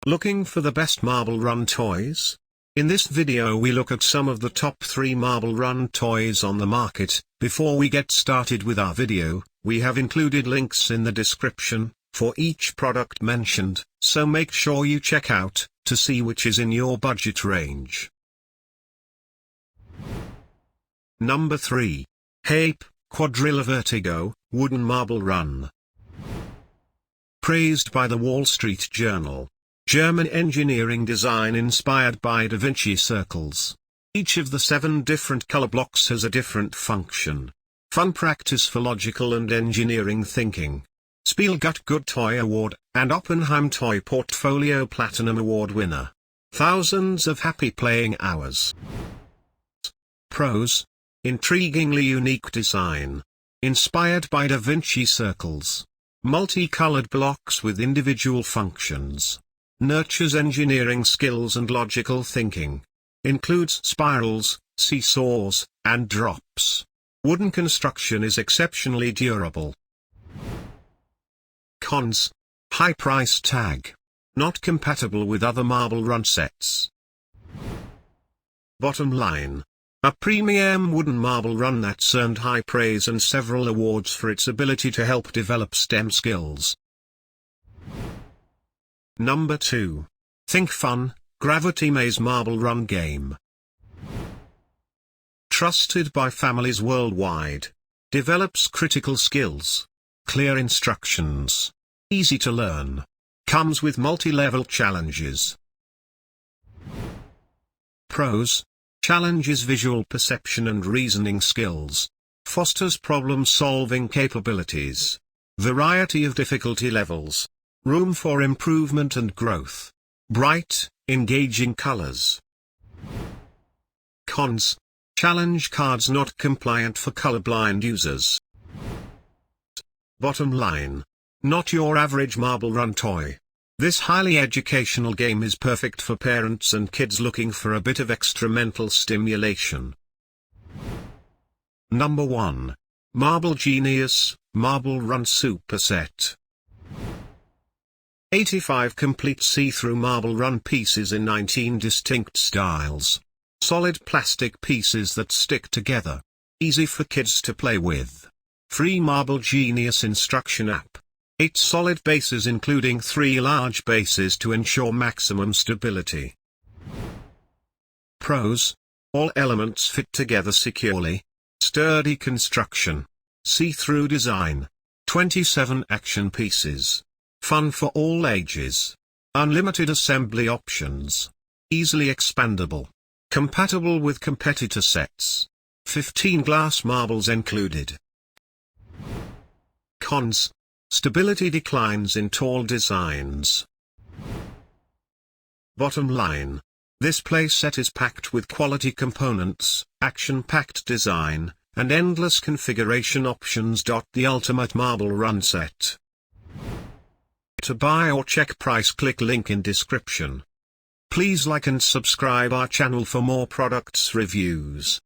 Looking for the best Marble Run toys? In this video we look at some of the top 3 Marble Run toys on the market. Before we get started with our video, we have included links in the description for each product mentioned, so make sure you check out to see which is in your budget range. Number 3. Hape, Quadrilla Vertigo, Wooden Marble Run. Praised by the Wall Street Journal. German engineering design inspired by Da Vinci circles. Each of the 7 different color blocks has a different function. Fun practice for logical and engineering thinking. Spielgut Good Toy Award, and Oppenheim Toy Portfolio Platinum Award winner. Thousands of happy playing hours. Pros. Intriguingly unique design. Inspired by Da Vinci circles. Multicolored blocks with individual functions. Nurtures engineering skills and logical thinking. Includes spirals, seesaws, and drops. Wooden construction is exceptionally durable. Cons. High price tag. Not compatible with other Marble Run sets. Bottom line. A premium wooden Marble Run that's earned high praise and several awards for its ability to help develop STEM skills. Number 2. ThinkFun Gravity Maze Marble Run Game. Trusted by families worldwide. Develops critical skills. Clear instructions. Easy to learn. Comes with multi-level challenges. Pros. Challenges visual perception and reasoning skills. Fosters problem-solving capabilities. Variety of difficulty levels. Room for improvement and growth. Bright, engaging colors. Cons. Challenge cards not compliant for colorblind users. Bottom line. Not your average Marble Run toy. This highly educational game is perfect for parents and kids looking for a bit of extra mental stimulation. Number 1. Marble Genius, Marble Run Superset. 85 complete see-through Marble Run pieces in 19 distinct styles. Solid plastic pieces that stick together. Easy for kids to play with. Free Marble Genius instruction app. 8 solid bases including 3 large bases to ensure maximum stability. Pros. All elements fit together securely. Sturdy construction. See-through design. 27 action pieces. Fun for all ages. Unlimited assembly options. Easily expandable. Compatible with competitor sets. 15 glass marbles included. Cons. Stability declines in tall designs. Bottom line. This playset is packed with quality components, action-packed design, and endless configuration options. The ultimate Marble Run set. To buy or check price, click link in description. Please like and subscribe our channel for more products reviews.